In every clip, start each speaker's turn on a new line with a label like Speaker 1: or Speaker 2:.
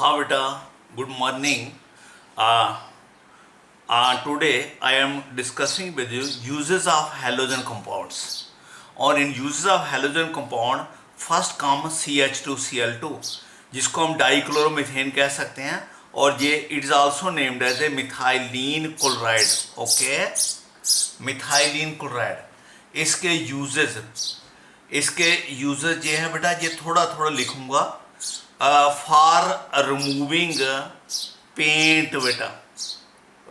Speaker 1: हाँ बेटा, good morning. Today I am discussing with you uses of halogen compounds. और in uses of halogen compound first come CH2Cl2 जिसको हम dichloromethane कह सकते हैं, और ये it is also named as a methylene chloride. Okay, methylene chloride. इसके uses ये हैं बेटा, ये थोड़ा थोड़ा लिखूंगा. फॉर रिमूविंग पेंट बेटा,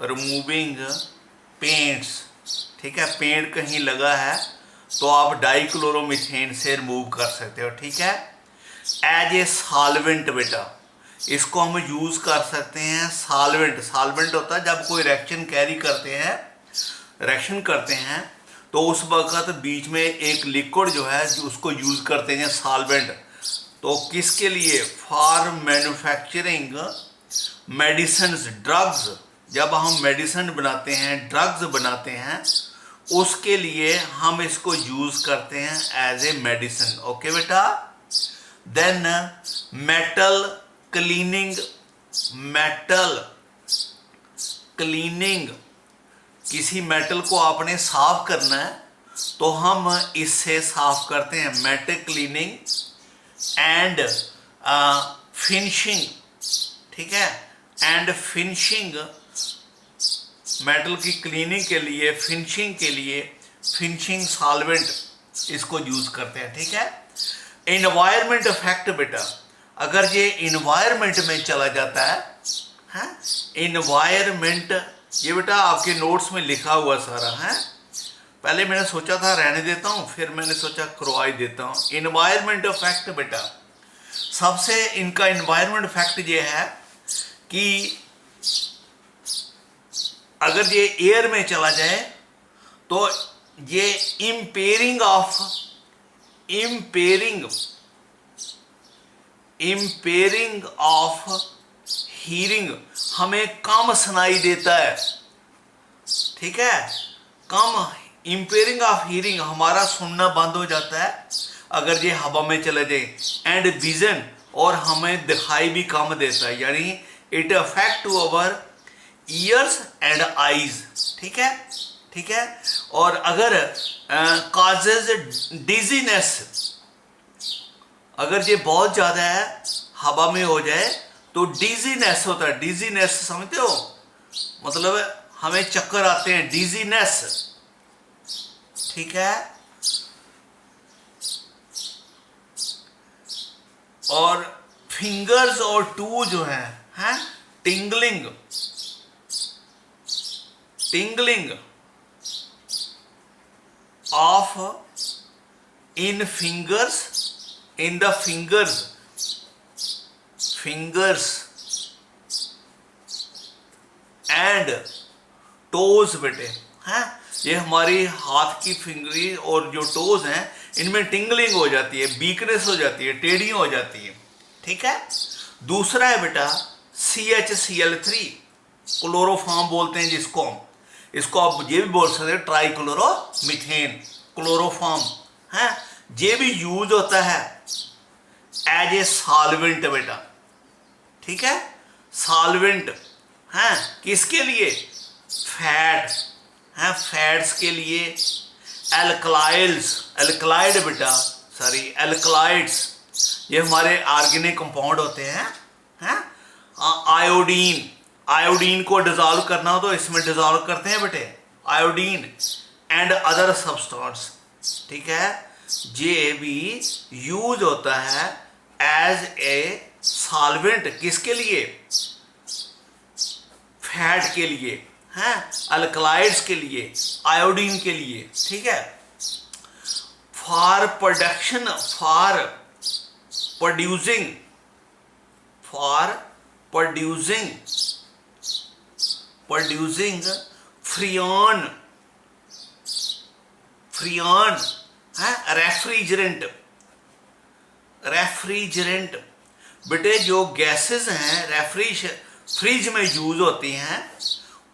Speaker 1: रिमूविंग पेंट्स. ठीक है, पेंट कहीं लगा है तो आप डाइक्लोरोमीथेन से रिमूव कर सकते हो. ठीक है, एज ए सॉल्वेंट बेटा, इसको हम यूज कर सकते हैं. सॉल्वेंट होता है जब कोई रिएक्शन कैरी करते हैं, रिएक्शन करते हैं तो उस वक्त बीच में एक लिक्विड जो है जो उसको यूज करते हैं सॉल्वेंट. तो किसके लिए? For manufacturing medicine, drugs. जब हम मेडिसिन बनाते हैं, ड्रग्स बनाते हैं, उसके लिए हम इसको यूज करते हैं एज ए मेडिसिन. ओके बेटा. Then metal cleaning. किसी मेटल को आपने साफ करना है तो हम इससे साफ करते हैं. Metal cleaning and finishing. ठीक है, एंड फिनिशिंग, मेटल की क्लीनिंग के लिए, फिनिशिंग के लिए फिनिशिंग सॉल्वेंट इसको यूज करते हैं. ठीक है. एनवायरमेंट इफेक्ट बेटा, अगर ये इन्वायरमेंट में चला जाता है, इन्वायरमेंट, ये बेटा आपके नोट्स में लिखा हुआ सारा है. पहले मैंने सोचा था रहने देता हूँ, फिर मैंने सोचा करवा ही देता हूँ. इन्वायरमेंट इफेक्ट बेटा, सबसे इनका इन्वायरमेंट इफेक्ट ये है कि अगर ये एयर में चला जाए तो ये इम्पेयरिंग ऑफ हीरिंग हमें कम सुनाई देता है. ठीक है, कम इम्पेयरिंग ऑफ हीरिंग, हमारा सुनना बंद हो जाता है अगर ये हवा में चले जाए. एंड विजन, और हमें दिखाई भी कम देता है, यानी it affect to our ears and eyes. ठीक है, ठीक है. और अगर कॉजेज डिजीनेस, अगर ये बहुत ज्यादा है, हवा में हो जाए तो डिजीनेस होता है. डिजीनेस समझते हो, मतलब हमें चक्कर आते हैं, डिजीनेस. ठीक है. और फिंगर्स और टू जो है tingling of in the fingers and toes बेटे. हैं, ये हमारी हाथ की फिंगरी और जो टोज हैं इनमें टिंगलिंग हो जाती है, वीकनेस हो जाती है, टेढ़ियां हो जाती है. ठीक है. दूसरा है बेटा CHCl3, क्लोरोफॉर्म बोलते हैं जिसको हम, इसको आप ये भी बोल सकते हैं ट्राइक्लोरोमीथेन, क्लोरोफॉर्म है. ये भी यूज होता है एज ए सॉल्वेंट बेटा. ठीक है, सॉल्वेंट है. किसके लिए? फैट्स के लिए. एल्कलाइड बेटा, एल्कलाइड्स, ये हमारे ऑर्गेनिक कंपाउंड होते हैं. आयोडीन को डिजॉल्व करना हो तो इसमें डिजॉल्व करते हैं बेटे, आयोडीन एंड अदर सब्सटेंस. ठीक है, ये भी यूज होता है एज ए सॉल्वेंट. किसके लिए? फैट के लिए, हैं, अल्कलाइड्स के लिए, आयोडीन के लिए. ठीक है. फॉर प्रोड्यूसिंग फ्रियॉन है, रेफ्रिजरेंट बेटे. जो गैसेस हैं फ्रिज में यूज होती हैं,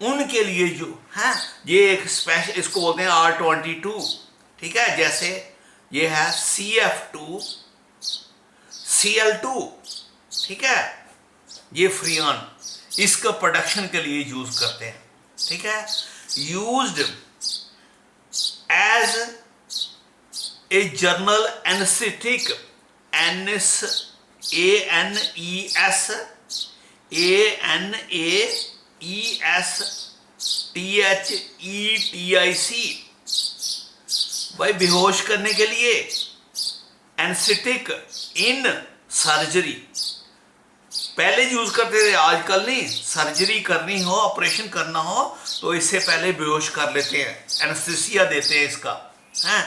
Speaker 1: उनके लिए जो है ये एक स्पेशल, इसको बोलते हैं R22. ठीक है, जैसे ये है CF2Cl2. ठीक है, ये फ्रियान इसका प्रोडक्शन के लिए यूज करते हैं, ठीक है। Used as a general anaesthetic, ANASTHETIC, भाई बेहोश करने के लिए, एनेस्थेटिक इन सर्जरी, पहले यूज करते थे, आजकल नहीं। सर्जरी करनी हो, ऑपरेशन करना हो तो इससे पहले बेहोश कर लेते हैं, एनेस्थीसिया देते हैं इसका, है।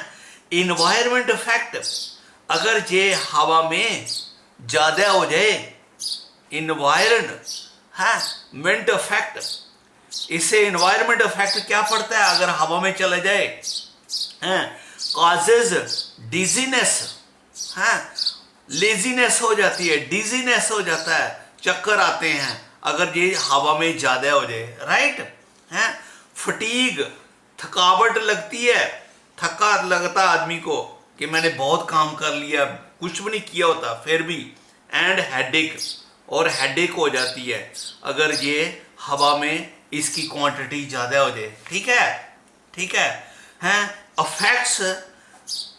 Speaker 1: इन्वायरमेंट इफेक्ट, अगर ये हवा में ज्यादा हो जाए, इन्वायरमेंट इफेक्ट, इससे इन्वायरमेंट इफेक्ट क्या पड़ता है अगर हवा में चला जाए, हैं, कॉजेज डिजीनेस, हैं, लेजीनेस हो जाती है, डिजीनेस हो जाता है, चक्कर आते हैं अगर ये हवा में ज्यादा हो जाए, राइट, हैं। फटीग, थकावट लगती है, थका लगता आदमी को कि मैंने बहुत काम कर लिया, कुछ भी नहीं किया होता फिर भी। एंड हेडेक, और हेडेक हो जाती है अगर ये हवा में इसकी क्वांटिटी ज्यादा हो जाए, ठीक है, ठीक है, हैं। अफेक्ट्स,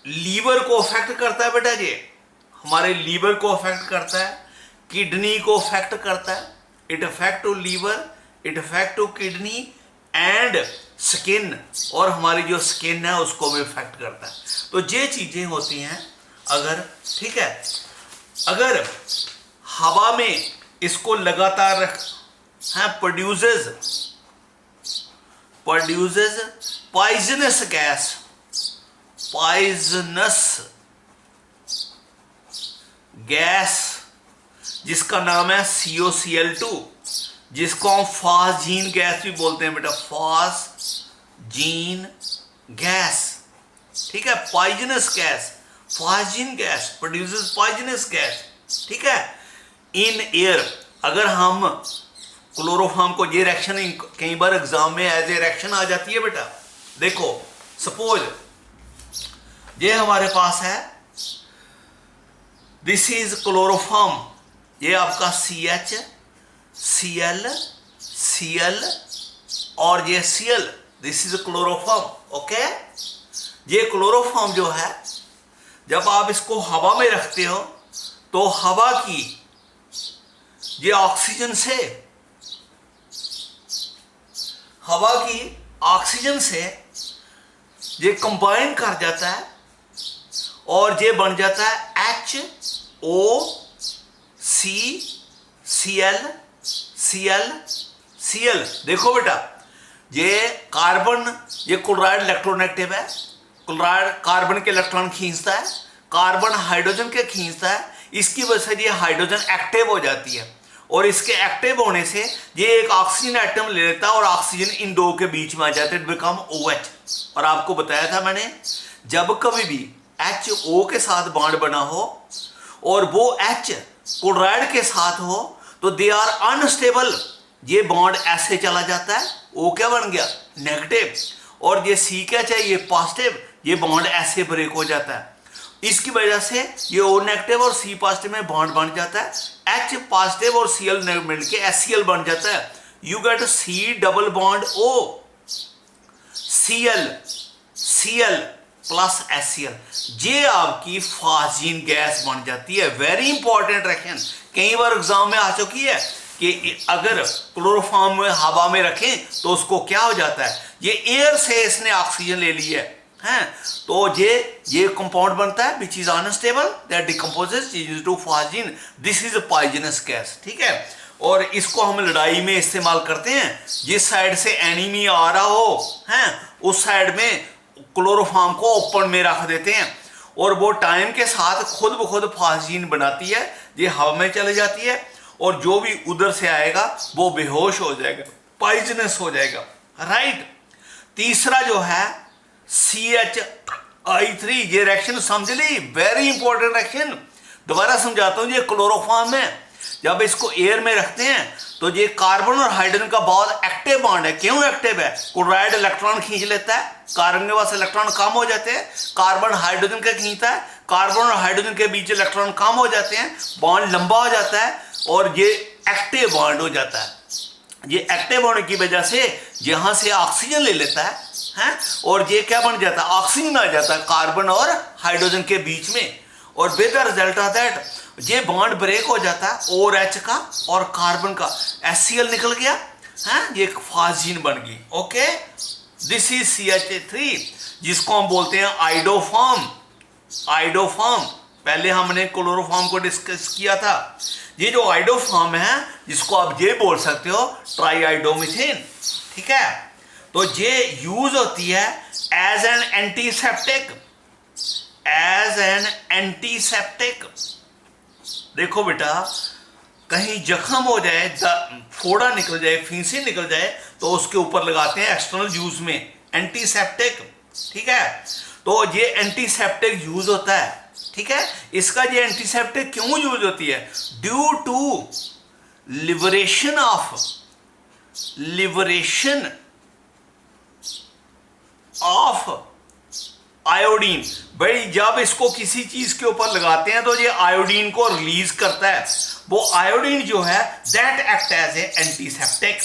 Speaker 1: लीवर को अफेक्ट करता है बेटा, ये हमारे लीवर को अफेक्ट करता है, किडनी को अफेक्ट करता है, it affect to liver, it affect to kidney and skin, और हमारी जो स्किन है उसको भी अफेक्ट करता है। तो ये चीजें होती हैं अगर, ठीक है, अगर हवा में इसको लगातार रख, है, produces poisonous gas, poisonous gas जिसका नाम है COCl2, जिसको हम फासजीन गैस भी बोलते हैं बेटा, फासजीन गैस, ठीक है। Poisonous gas, phosgene gas produces poisonous gas, ठीक है। इन एयर, अगर हम क्लोरोफॉर्म को, ये रिएक्शन कई बार एग्जाम में एज ए रिएक्शन आ जाती है बेटा। देखो सपोज ये हमारे पास है, दिस इज क्लोरोफॉर्म, ये आपका CH, Cl, Cl और ये Cl, this is chloroform, okay. ये क्लोरोफॉर्म जो है, जब आप इसको हवा में रखते हो तो हवा की ये ऑक्सीजन से, हवा की ऑक्सीजन से ये कंबाइन कर जाता है और ये बन जाता है HOCCl। देखो बेटा, ये कार्बन, ये क्लोराइड इलेक्ट्रोनेगेटिव है, क्लोराइड कार्बन के इलेक्ट्रॉन खींचता है, कार्बन हाइड्रोजन के खींचता है, इसकी वजह से ये हाइड्रोजन एक्टिव हो जाती है, और इसके एक्टिव होने से ये एक ऑक्सीजन एटम ले लेता है और ऑक्सीजन इन दो के बीच में आ जाता है, बिकम OH। और आपको बताया था मैंने, जब कभी भी HO के साथ बॉन्ड बना हो और वो H क्लोराइड के साथ हो तो दे आर अनस्टेबल, ये बॉन्ड ऐसे चला जाता है, O क्या बन गया, नेगेटिव, और ये C क्या चाहिए, पॉजिटिव, ये बॉन्ड ऐसे ब्रेक हो जाता है। इसकी वजह से ये O नेगेटिव और C पॉजिटिव में बॉन्ड बन जाता है, H पॉजिटिव और Cl मिलके HCl बन जाता है, you get C double bond O, Cl plus HCl, ये आपकी फासजीन गैस बन जाती है। वेरी इंपॉर्टेंट रिएक्शन, कई बार एग्जाम में आ चुकी है कि अगर क्लोरोफॉर्म में हवा में रखें तो उसको क्या हो जाता है, ये एयर से इसने ऑक्सीजन ले ली है, तो ये कंपाउंड बनता है which is unstable, that decomposes changes to phosgene, this is a poisonous gas, ठीक है। और इसको हम लड़ाई में इस्तेमाल करते हैं, जिस साइड से एनिमी आ रहा हो, उस साइड में क्लोरोफॉर्म को ओपन में रख देते हैं, और वो टाइम के साथ खुद ब खुद फासजीन बनाती है, ये हवा में चले जाती है, और जो भी उधर से आएगा वो बेहोश हो जाएगा, पॉइजनस हो जाएगा, राइट। तीसरा जो है CHI3, ये रिएक्शन समझ ली, वेरी इंपॉर्टेंट रिएक्शन, दोबारा समझाता हूं। ये क्लोरोफॉर्म है, जब इसको एयर में रखते हैं तो ये कार्बन और हाइड्रोजन का बहुत एक्टिव बॉन्ड है। क्यों एक्टिव है, क्लोराइड इलेक्ट्रॉन खींच लेता है, कार्बन के पास इलेक्ट्रॉन कम हो जाते हैं, कार्बन हाइड्रोजन का खींचता है, कार्बन और हाइड्रोजन के बीच इलेक्ट्रॉन कम हो जाते हैं, बॉन्ड लंबा हो जाता है, और ये एक्टिव बॉन्ड हो जाता है। ये एक्टिव होने की वजह से यहां से ऑक्सीजन ले लेता है और ये क्या बन जाता है, ऑक्सीजन आ जाता है कार्बन और हाइड्रोजन के बीच में, और with the result of that ये बॉन्ड ब्रेक हो जाता है OH का और कार्बन का, HCl निकल गया ये एक फास्जीन बन गई। ओके, दिस इज CH3 जिसको हम बोलते हैं आइडोफॉर्म। आइडोफॉर्म पहले हमने क्लोरोफॉर्म को डिस्कस किया था। ये जो आइडोफॉर्म है जिसको आप ये बोल सकते हो ट्राईआइडोमीथेन, ठीक है। तो ये यूज होती है as an antiseptic, as an antiseptic. देखो बेटा, कहीं जख्म हो जाए, फोड़ा निकल जाए, फींसी निकल जाए, तो उसके ऊपर लगाते हैं एक्सटर्नल यूज में एंटीसेप्टिक, ठीक है। तो ये एंटीसेप्टिक यूज होता है, ठीक है। इसका ये एंटीसेप्टिक क्यों यूज होती है, due to liberation of iodine. भाई जब इसको किसी चीज के ऊपर लगाते हैं तो ये आयोडीन को रिलीज करता है। वो आयोडीन जो है that act as a antiseptic,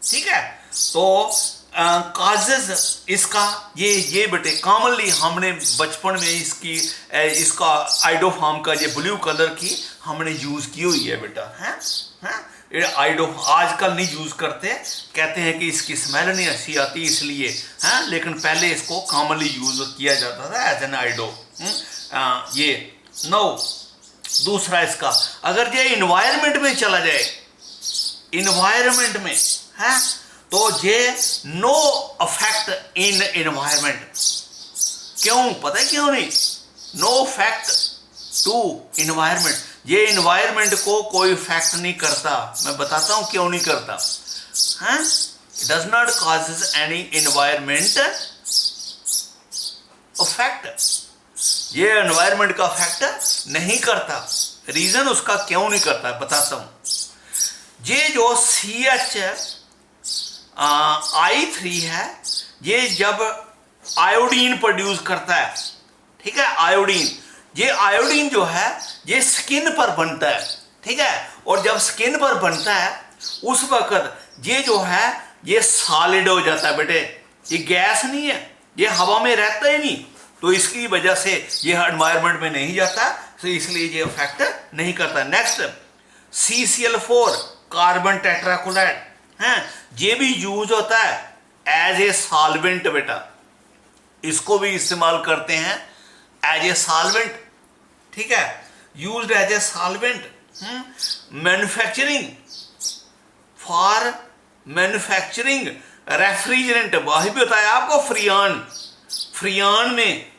Speaker 1: ठीक है। तो काजेज इसका ये बेटे कॉमनली हमने बचपन में इसका आइडोफॉर्म का ये ब्लू कलर की हमने यूज की हुई है बेटा, है आइडो आजकल नहीं यूज करते, कहते हैं कि इसकी स्मेल नहीं अच्छी आती इसलिए, लेकिन पहले इसको कॉमनली यूज किया जाता था एज एन आइडो। ये नो दूसरा इसका, अगर ये इन्वायरमेंट में चला जाए, इन्वायरमेंट में तो ये नो अफेक्ट इन इन्वायरमेंट। क्यों, पता है क्यों नहीं, नो इफेक्ट टू इन्वायरमेंट। ये इन्वायरमेंट को कोई इफेक्ट नहीं करता। मैं बताता हूं क्यों नहीं करता, does not causes any environment effect. ये एनवायरमेंट का इफेक्ट नहीं करता। रीजन उसका क्यों नहीं करता बताता हूं। ये जो CH3 है, ये जब आयोडीन प्रोड्यूस करता है, ठीक है, आयोडीन, ये आयोडीन जो है ये स्किन पर बनता है, ठीक है। और जब स्किन पर बनता है उस वक्त ये जो है ये सॉलिड हो जाता है बेटे, ये गैस नहीं है, ये हवा में रहता ही नहीं, तो इसकी वजह से ये एनवायरनमेंट में नहीं जाता, तो इसलिए ये इफेक्ट नहीं करता। नेक्स्ट CCl4 कार्बन टेट्राक्लोराइड है, ये भी यूज होता है एज ए सॉल्वेंट बेटा, इसको भी इस्तेमाल करते हैं एज ए सॉल्वेंट, ठीक है, used as a solvent. Manufacturing, for manufacturing refrigerant, वही भी बताया आपको, फ्रियान में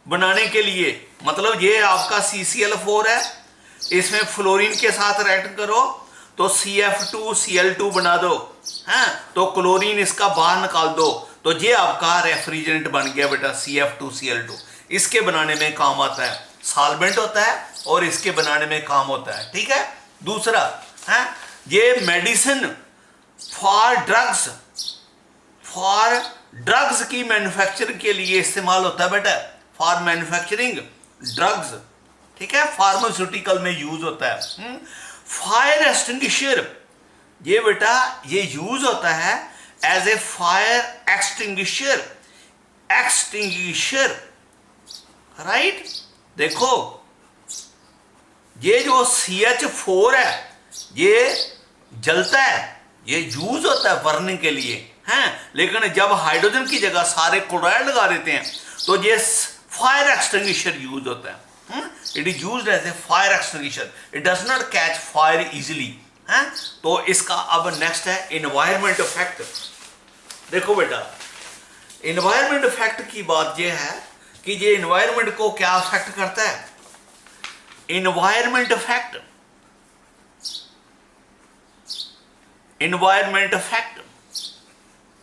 Speaker 1: बनाने के लिए, मतलब ये आपका CCl4 है, इसमें फ्लोरीन के साथ रिएक्ट करो तो CF2Cl2 बना दो, तो क्लोरीन इसका बाहर निकाल दो, तो ये आपका रेफ्रिजरेंट बन गया बेटा CF2Cl2। इसके बनाने में काम आता है, सॉल्वेंट होता है और इसके बनाने में काम होता है, ठीक है। दूसरा है ये मेडिसिन फॉर ड्रग्स की मैन्युफैक्चरिंग के लिए इस्तेमाल होता है बेटा, फॉर मैन्युफैक्चरिंग ड्रग्स, ठीक है, फार्मास्यूटिकल में यूज होता है। फायर एक्सटिंग्विशर, ये बेटा ये यूज होता है as a fire extinguisher, right. देखो ये जो CH4 है ये जलता है, ये यूज होता है बर्निंग के लिए, लेकिन जब हाइड्रोजन की जगह सारे क्लोराइड लगा देते हैं तो ये फायर एक्सटिंग्विशर यूज होता है। It is used as a fire extinguisher, it does not catch fire easily. तो इसका अब नेक्स्ट है एनवायरमेंट इफेक्ट। देखो बेटा, एनवायरमेंट इफेक्ट की बात यह है कि ये एनवायरमेंट को क्या अफेक्ट करता है। एनवायरमेंट इफेक्ट,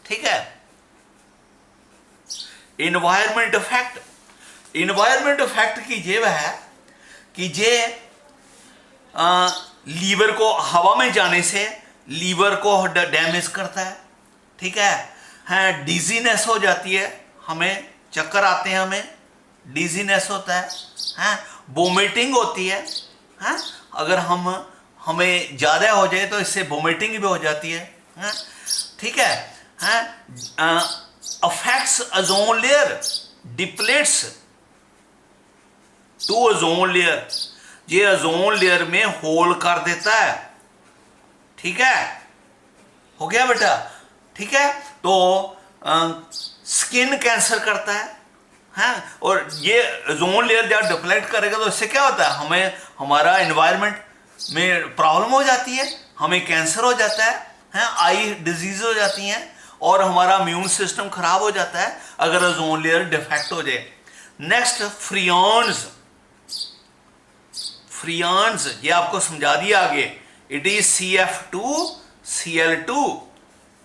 Speaker 1: ठीक है, एनवायरमेंट इफेक्ट की ये वह है कि ये लीवर को हवा में जाने से लीवर को डैमेज करता है, ठीक है, डिजीनेस हो जाती है, हमें चक्कर आते हैं, हमें डिजीनेस होता है, वोमिटिंग होती है, अगर हमें ज़्यादा हो जाए तो इससे वोमिटिंग भी हो जाती है, हैं? ठीक है, हैं? Affects ozone layer, depletes to ozone layer, ये ओजोन लेयर में होल कर देता है। ठीक है, हो गया बेटा? ठीक है, तो स्किन कैंसर करता है, और ये ओजोन लेयर जब डिप्लेट करेगा तो इससे क्या होता है, हमें हमारा एनवायरनमेंट में प्रॉब्लम हो जाती है, हमें कैंसर हो जाता है, आई डिजीज हो जाती हैं, और हमारा इम्यून सिस्टम खराब हो जाता है अगर ओजोन लेयर डिफेक्ट हो जाए। नेक्स्ट फ्रियॉन्स, फ्रियॉन्स ये आपको समझा दिया आगे, इट इज CF2Cl2,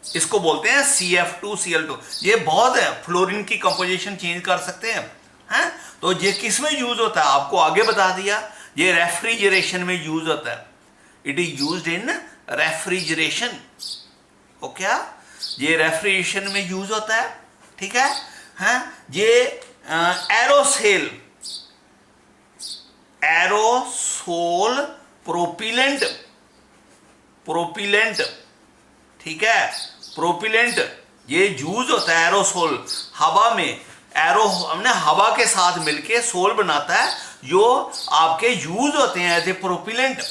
Speaker 1: इसको बोलते हैं CF2Cl2। ये बहुत है, फ्लोरीन की कंपोजिशन चेंज कर सकते हैं, तो ये किस में यूज होता है आपको आगे बता दिया, ये रेफ्रिजरेशन में यूज होता है, it is used in refrigeration. Okay, ये रेफ्रिजरेशन में यूज होता है। ठीक है, ये एरोसेल, एरोसोल प्रोपिलेंट, प्रोपिलेंट, ठीक है, प्रोपिलेंट ये यूज होता है एरोसोल, हवा में, एरो हमने हवा के साथ मिलके सोल बनाता है, जो आपके यूज होते हैं एज ए प्रोपिलेंट।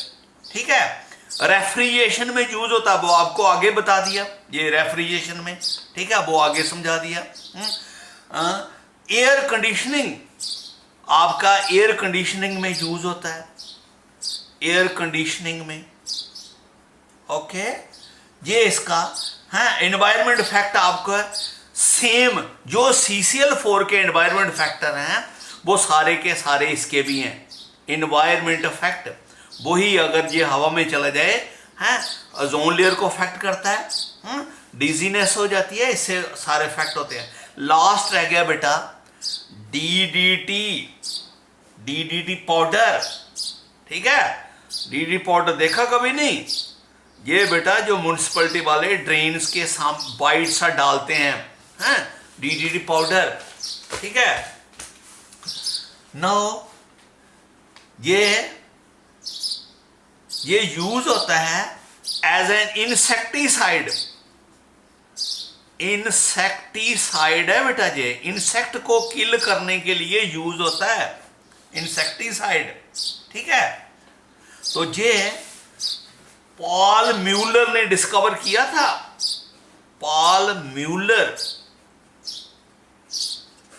Speaker 1: ठीक है, रेफ्रिजरेशन में यूज होता है, वो आपको आगे बता दिया, ये रेफ्रिजरेशन में, ठीक है, वो आगे समझा दिया। एयर कंडीशनिंग, आपका एयर कंडीशनिंग में यूज होता है, एयर कंडीशनिंग में। ओके, ये इसका एनवायरमेंट इफेक्ट आपका सेम जो CCl4 के एनवायरमेंट फैक्टर हैं वो सारे के सारे इसके भी हैं एनवायरमेंट इफेक्ट। वही अगर ये हवा में चला जाए ओजोन लेयर को अफेक्ट करता है, डिजीनेस हो जाती है, इससे सारे इफेक्ट होते हैं। लास्ट रह गया बेटा DDT पाउडर। ठीक है, DDT पाउडर देखा कभी नहीं? ये बेटा जो म्युनिसिपैलिटी वाले ड्रेन्स के वाइट सा डालते हैं, DDT पाउडर। ठीक है, नाउ ये यूज होता है एज एन इंसेक्टिसाइड। इंसेक्टिसाइड है बेटा, ये इंसेक्ट को किल करने के लिए यूज होता है, इंसेक्टिसाइड। ठीक है, तो ये पॉल म्यूलर ने डिस्कवर किया था, पॉल म्यूलर।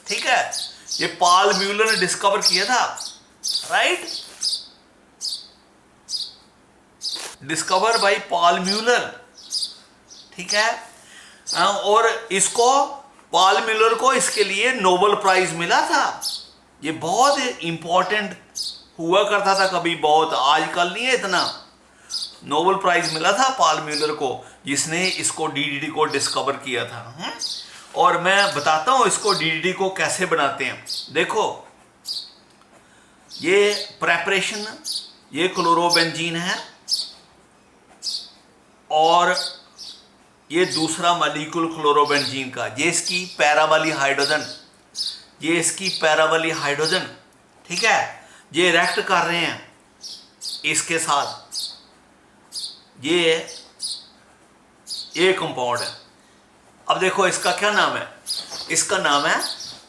Speaker 1: ठीक है, ये पॉल म्यूलर ने डिस्कवर किया था, right, discover by Paul Muller. ठीक है, और इसको पॉल म्यूलर को इसके लिए नोबेल प्राइज मिला था। ये बहुत इंपॉर्टेंट हुआ करता था कभी, बहुत, आजकल नहीं है इतना। नोबेल प्राइज मिला था पॉल म्यूलर को, जिसने इसको DDT को डिस्कवर किया था। और मैं बताता हूं इसको DDT को कैसे बनाते हैं। देखो, ये प्रेपरेशन, ये क्लोरोबेंजीन है, और ये दूसरा मॉलिक्यूल क्लोरोबेंजीन का, ये इसकी पैरा वाली हाइड्रोजन, ये इसकी पैरा वाली हाइड्रोजन। ठीक है, ये रिएक्ट कर रहे हैं इसके साथ, ये कंपाउंड है। अब देखो इसका क्या नाम है, इसका नाम है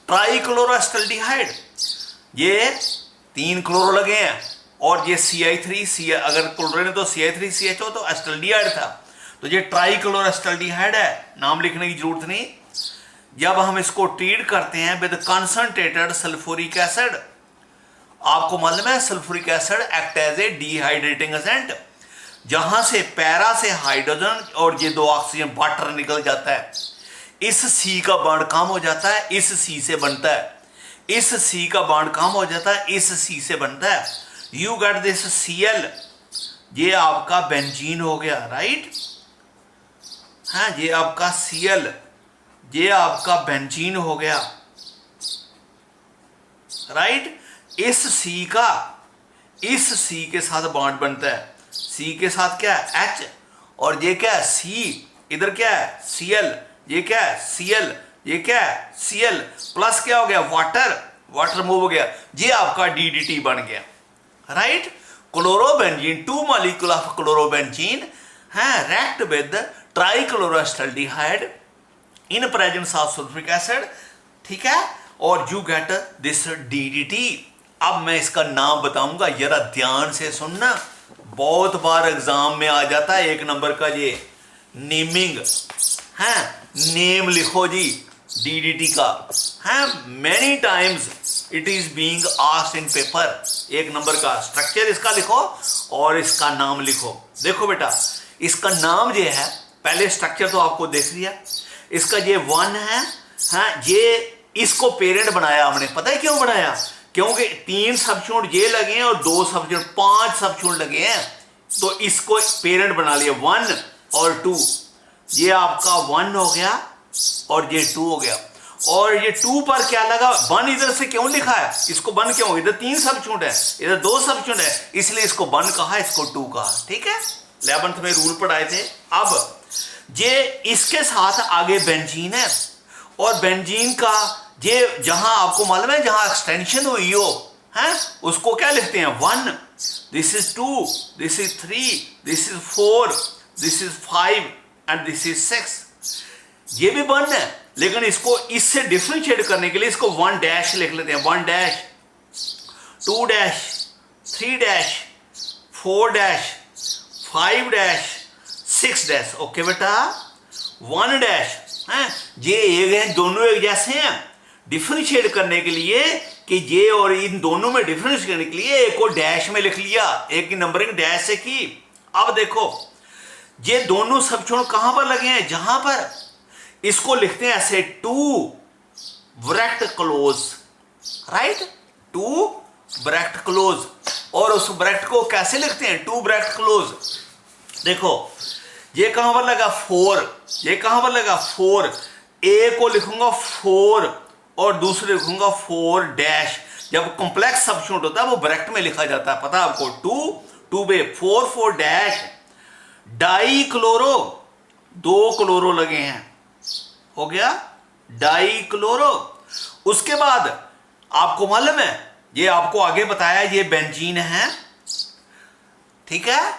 Speaker 1: ट्राइक्लोरोएसिटल्डिहाइड। ये 3 क्लोरो लगे हैं, और ये CI3, अगर क्लोरीन है तो CI3CHO, तो एसिटल्डिहाइड था, तो ये ट्राइक्लोरोएसिटल्डिहाइड है, नाम लिखने की जरूरत नहीं। जब हम इसको ट्रीट करते हैं विद कंसंट्रेटेड सल्फ्यूरिक एसिड, आपको मालूम है sulphuric acid act as a dehydrating agent, जहां से पैरा से हाइड्रोजन और ये 2 ऑक्सीजन वाटर निकल जाता है, इस C का बॉन्ड कम हो जाता है, इस C से बनता है, इस C का बॉन्ड कम हो जाता है, इस C से बनता है, यू गेट दिस Cl, ये आपका बेंजीन हो गया, राइट। ये आपका Cl, ये आपका बेंजीन हो गया, राइट। इस C का इस C के साथ बॉन्ड बनता है, C के साथ क्या है H, और ये क्या है C, इधर क्या है Cl, ये क्या है Cl, ये क्या है Cl, प्लस क्या हो गया वाटर, वाटर मूव हो गया, ये आपका DDT बन गया, right. Chlorobenzene, 2 molecule of chlorobenzene हैं react with trichloroacetaldehyde in presence of sulphuric acid, ठीक है, और यू गेट दिस DDT। अब मैं इसका नाम बताऊंगा, जरा ध्यान से सुनना, बहुत बार एग्जाम में आ जाता है 1 नंबर का ये नेमिंग है, नेम लिखो जी DDT का है, many times it is being asked in paper. 1 number का स्ट्रक्चर इसका लिखो और इसका नाम लिखो। देखो बेटा, इसका नाम जो है, पहले स्ट्रक्चर तो आपको देख लिया, इसका ये 1 है, हाँ, ये इसको पेरेंट बनाया हमने, पता है क्यों बनाया? क्योंकि 3 सबयूनिट ये लगे हैं और 2 सबयूनिट, 5 सबयूनिट लगे हैं, तो इसको पेरेंट बना लिया 1 और 2। ये आपका 1 हो गया और ये 2 हो गया, और ये 2 पर क्या लगा? 1 इधर से क्यों लिखा है? इसको 1 क्यों? इधर 3 सबयूनिट है, इधर 2 सबयूनिट है, इसलिए इसको 1 कहा, इसको 2 कहा, ठीक है। 11th में रूल पढ़ाए थे। अब ये इसके साथ आगे बेंजीन है, और बेंजीन का ये जहां आपको मालूम है जहां एक्सटेंशन हुई हो है, उसको क्या लिखते हैं? 1, this is 2, this is 3, this is 4, this is 5 and this is 6। ये भी 1 है, लेकिन इसको इससे डिफरेंशिएट करने के लिए इसको 1 डैश लिख लेते हैं। 1 dash, 2 dash, 3 dash, 4 dash, 5 dash, 6 dash. Okay बेटा, 1 डैश है, ये एक है, दोनों एक जैसे हैं। डिफरेंशिएट करने के लिए कि ये और इन दोनों में डिफरेंस करने के लिए एक को डैश में लिख लिया, एक की नंबरिंग डैश से की। अब देखो, ये दोनों सबयूनिट कहां पर लगे हैं? जहां पर इसको लिखते हैं ऐसे 2 bracket close, right, 2 bracket close. और उस ब्रैकेट को कैसे लिखते हैं? 2 ब्रैकेट क्लोज। देखो, ये कहां पर लगा? 4, ये कहां पर लगा? 4। ए को लिखूंगा 4 और दूसरे लिखूंगा 4 डैश। जब कॉम्प्लेक्स सबयूनिट होता है वो ब्रैकेट में लिखा जाता है, पता है आपको? 2 बे 4 4 डैश। डाई क्लोरो, 2 क्लोरो लगे हैं, हो गया डाई क्लोरो। उसके बाद आपको मालूम है, ये आपको आगे बताया, ये बेंजीन है, ठीक है,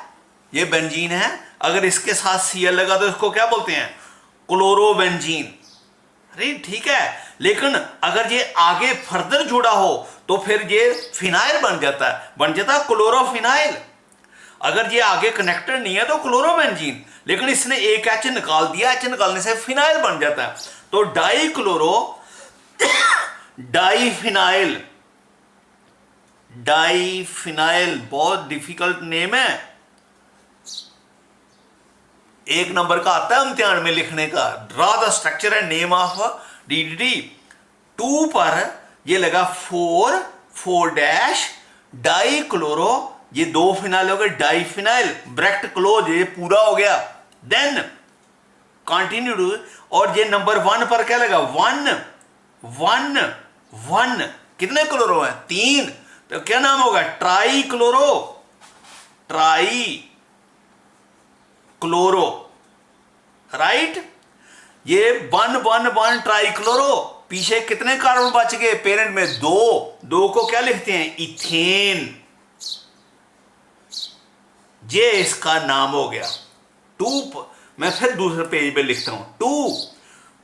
Speaker 1: ये बेंजीन है। अगर इसके साथ Cl लगा तो इसको क्या बोलते हैं? क्लोरोबेंजीन, अरे ठीक है। लेकिन अगर ये आगे फर्दर जुड़ा हो तो फिर ये फिनाइल बन जाता है क्लोरोफिनाइल। अगर ये आगे कनेक्टेड नहीं है तो क्लोरोबेंजीन, लेकिन इसने एक H निकाल दिया, H निकालने से फिनाइल बन जाता है, तो डाई क्लोरो डाईफिनाइल। डाईफिनाइल बहुत डिफिकल्ट नेम है, 1 नंबर का आता है इम्तिहान में लिखने का। Draw the structure and name of DDT। 2 पर ये लगा 4 4 डैश डाई क्लोरो, ये 2 फिनाइल हो गए, डाईफिनाइल, ब्रैकेट क्लोज, ये पूरा हो गया। देन कंटिन्यू, और ये नंबर 1 पर क्या लगा? 1 1 1। कितने क्लोरो हैं? 3, तो क्या नाम होगा? Try chloro, tri chloro, right. ये 1 1 1 ट्राई क्लोरो। पीछे कितने कार्बन बच गए? पेरेंट में 2 को क्या लिखते हैं? इथेन। ये इसका नाम हो गया। 2, मैं फिर दूसरे पेज पे लिखता हूं, 2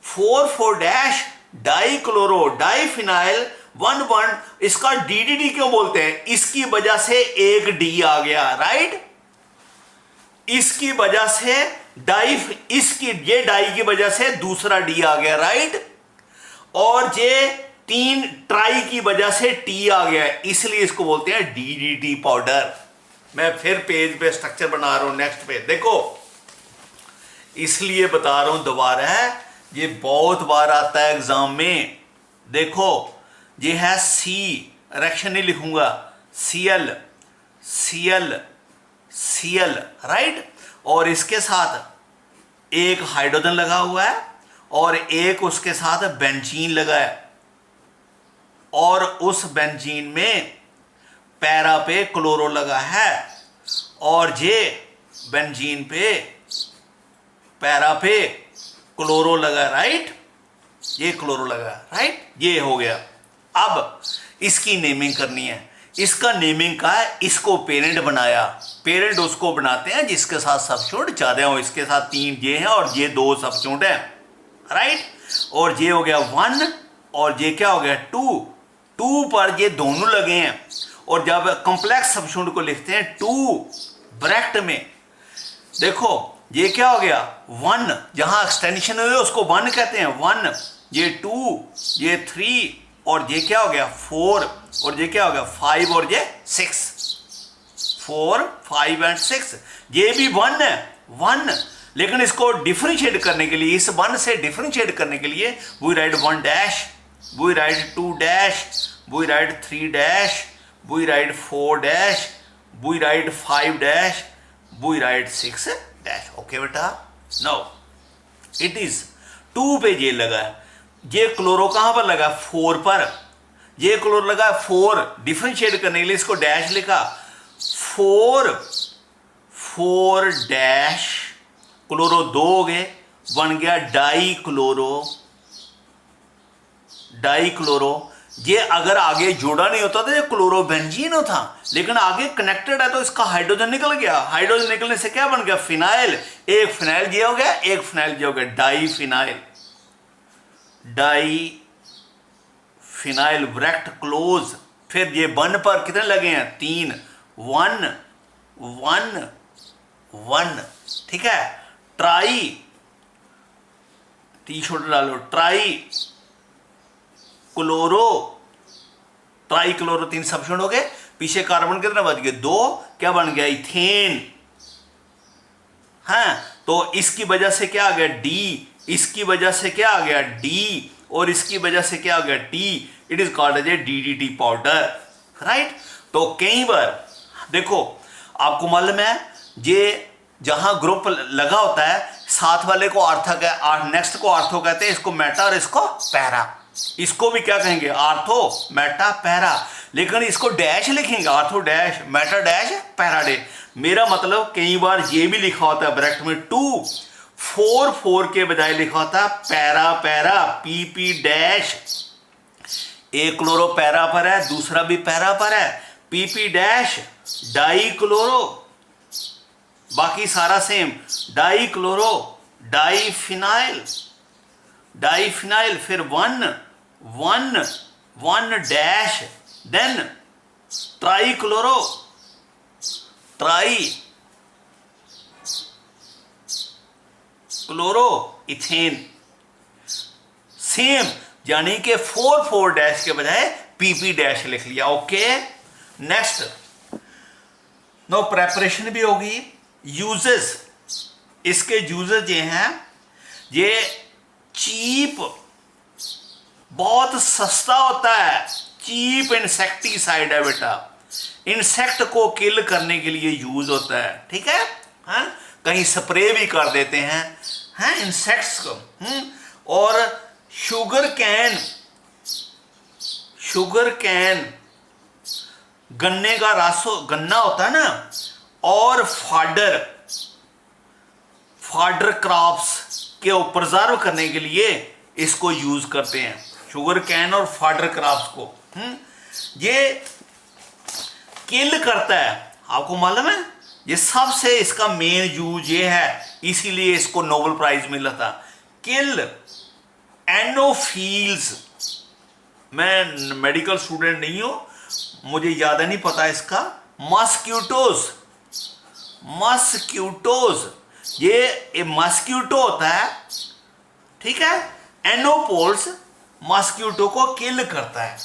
Speaker 1: 4 4 डैश डाई क्लोरो डाईफिनाइल 1 1। इसका DDT क्यों बोलते हैं? इसकी वजह से एक D आ गया, राइट। इसकी वजह से ये डाई की वजह से दूसरा D आ गया, राइट। और ये 3 ट्राई की वजह से T आ गया, इसलिए इसको बोलते हैं DDT पाउडर। मैं फिर पेज पे स्ट्रक्चर बना रहा हूं, नेक्स्ट पे देखो, इसलिए बता रहा हूं दोबारा, ये बहुत बार आता है एग्जाम में। देखो, ये है C, रिएक्शन नहीं लिखूंगा, Cl Cl Cl, राइट। और इसके साथ एक हाइड्रोजन लगा हुआ है और एक उसके साथ बेंजीन लगा है, और उस बेंजीन में पैरा पे क्लोरो लगा है, और ये बेंजीन पे पैरा पे क्लोरो लगा, राइट। ये क्लोरो लगा, राइट। ये हो गया। अब इसकी नेमिंग करनी है। इसका नेमिंग का है, इसको पेरेंट बनाया। पेरेंट उसको बनाते हैं जिसके साथ सब्स्टिट्यूट ज्यादा हो। इसके साथ 3 ये हैं और ये 2 सब्स्टिट्यूट हैं, राइट। और ये हो गया 1 और ये क्या हो गया 2। 2 पर ये दोनों लगे हैं। और जब कॉम्प्लेक्स सब्स्टिट्यूट को लिखते हैं 2 ब्रैकेट में, देखो ये क्या हो गया 1, जहां एक्सटेंशन हुई उसको 1 कहते हैं, 1, ये 2, ये 3 और ये क्या हो गया 4 और ये क्या हो गया 5 और ये 6, 4, 5 एंड 6। ये भी 1 है, 1, लेकिन इसको डिफरेंशिएट करने के लिए, इस 1 से डिफरेंशिएट करने के लिए we write 1 dash, we write 2 dash, we write 3 dash, we write 4 dash, we write 5 dash, we write 6 dash. Okay बेटा, नाउ इट इज 2 पे ये लगा है, ये क्लोरो कहां पर लगा 4 पर, ये क्लोरो लगा 4, डिफरेंशिएट करने के लिए इसको डैश लिखा 4, 4 डैश, क्लोरो 2 हो गए, बन गया डाई क्लोरो, डाई क्लोरो। ये अगर आगे जोड़ा नहीं होता तो ये क्लोरोबेंजीन होता, लेकिन आगे कनेक्टेड है तो इसका हाइड्रोजन निकल गया। हाइड्रोजन निकलने से क्या बन गया फिनाइल। एक फिनाइल ये हो गया, एक फिनाइल ये हो गया, di phenyl, di phenyl bracket close. फिर ये 1 पर कितने लगे हैं 3, 1, 1, 1, ठीक है। ट्राई, टी छोटा डालो, try chloro, tri chloro 3 substitute हो गए। पीछे कार्बन कितने बच गए 2, क्या बन गया इथेन। हाँ, तो इसकी वजह से क्या आ गया डी, इसकी वजह से क्या आ गया डी और इसकी वजह से क्या आ गया T. It is called as a DDT powder, right. तो कई बार देखो आपको मालूम है ये जहां ग्रुप लगा होता है साथ वाले को आर्थो, नेक्स्ट को आर्थो कहते हैं, इसको मेटा और इसको पैरा। इसको भी क्या कहेंगे आर्थो मेटा पैरा, लेकिन इसको डैश लिखेंगे ortho dash Meta dash para day. मेरा मतलब कई बार ये भी लिखा होता है ब्रैकेट में 2, 4, 4 के बजाय लिखा होता है पैरा पैरा, पीपी डैश। एक क्लोरो पैरा पर है, दूसरा भी पैरा पर है, पीपी डैश डाई क्लोरो, बाकी सारा same, di chloro, di phenyl, di phenyl, फिर 1, 1, 1 dash, then tri chloro, tri chloro ethane, same, यानी कि 4, 4 डैश के बजाय पीपी डैश लिख लिया। ओके, नेक्स्ट नो प्रेपरेशन भी होगी। यूजेस, इसके यूजेस ये हैं, ये चीप, बहुत सस्ता होता है, चीप इंसेक्टिसाइड है बेटा, इंसेक्ट को किल करने के लिए यूज होता है, ठीक है। हाँ, कहीं स्प्रे भी कर देते हैं, हैं इंसेक्ट्स को। और शुगर कैन, शुगर कैन, गन्ने का रस, गन्ना होता है ना, और फाडर, फाडर क्रॉप्स के प्रिजर्व करने के लिए इसको यूज करते हैं, शुगर कैन और फाडर क्रॉप्स को। ये किल करता है, आपको मालूम है, ये सबसे इसका मेन यूज ये है, इसीलिए इसको नोबेल प्राइज मिला था। किल एनोफिल्स, मैं मेडिकल स्टूडेंट नहीं हूं, मुझे याद नहीं पता इसका। मॉस्क्यूटोज, मॉस्क्यूटोज, ये मॉस्क्यूटो होता है, ठीक है। एनोपोल्स मॉस्क्यूटो को किल करता है,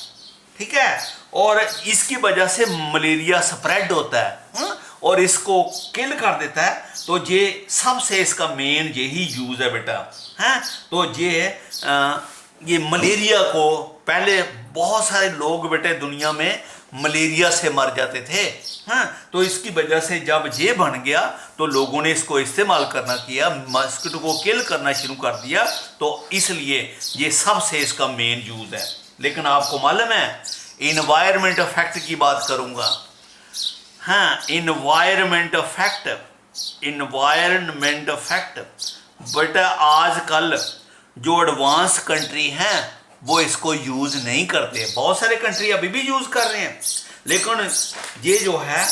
Speaker 1: ठीक है, और इसकी वजह से मलेरिया स्प्रेड होता है और इसको किल कर देता है। तो ये सबसे इसका मेन यही यूज है बेटा, है। तो ये मलेरिया को, पहले बहुत सारे लोग बेटे दुनिया में मलेरिया से मर जाते थे, हाँ, तो इसकी वजह से जब ये बन गया तो लोगों ने इसको इस्तेमाल करना किया, मस्किटो को किल करना शुरू कर दिया, तो इसलिए ये सबसे इसका मेन यूज है। लेकिन आपको मालूम है, इन्वायरमेंट इफेक्ट की बात करूंगा, हाँ, इन्वायरमेंट इफेक्ट, इन्वायरमेंट इफेक्ट बेटा आजकल जो एडवांस कंट्री हैं वो इसको यूज नहीं करते, बहुत सारे कंट्री अभी भी यूज कर रहे हैं, लेकिन ये जो है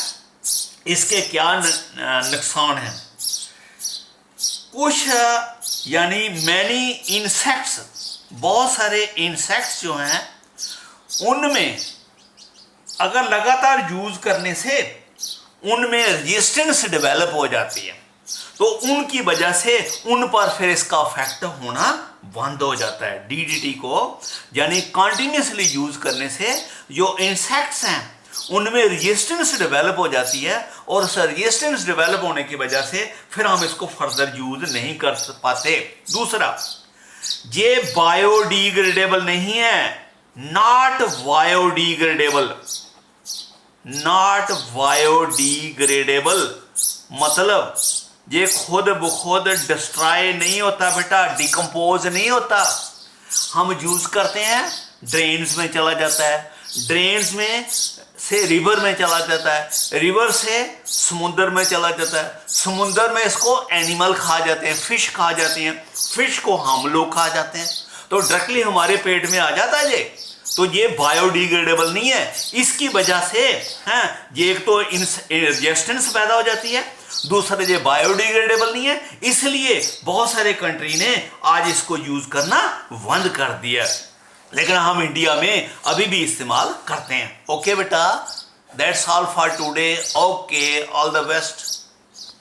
Speaker 1: इसके क्या नुकसान हैं। कुछ यानी मैनी इंसेक्ट्स, बहुत सारे इंसेक्ट्स जो हैं उनमें अगर लगातार यूज करने से उनमें रेजिस्टेंस डेवलप हो जाती है, तो उनकी वजह से उन पर फिर इसका इफेक्ट होना बंद हो जाता है। डीडीटी को यानी कंटिन्यूसली यूज करने से जो इंसेक्ट्स हैं उनमें रेजिस्टेंस डेवलप हो जाती है, और उस रेजिस्टेंस डेवलप होने की वजह से फिर हम इसको फर्दर यूज नहीं कर पाते। दूसरा, ये बायोडिग्रेडेबल नहीं है, नॉट बायोडिग्रेडेबल, नॉट बायोडिग्रेडेबल मतलब ये खुद ब खुद डिस्ट्रॉय नहीं होता बेटा, डिकम्पोज नहीं होता। हम यूज करते हैं, ड्रेन्स में चला जाता है, ड्रेन्स में से रिवर में चला जाता है, रिवर से समुद्र में चला जाता है, समुद्र में इसको एनिमल खा जाते हैं, फिश खा जाती हैं, फिश को हम लोग खा जाते हैं, तो डायरेक्टली हमारे पेट में आ जाता है ये। तो ये बायोडिग्रेडेबल नहीं है। इसकी वजह से हैं ये एक तो रेजिस्टेंस पैदा हो जाती है, दूसरा ये बायोडिग्रेडेबल नहीं है, इसलिए बहुत सारे कंट्री ने आज इसको यूज करना बंद कर दिया, लेकिन हम इंडिया में अभी भी इस्तेमाल करते हैं। ओके बेटा, that's all for today. Okay, all the best.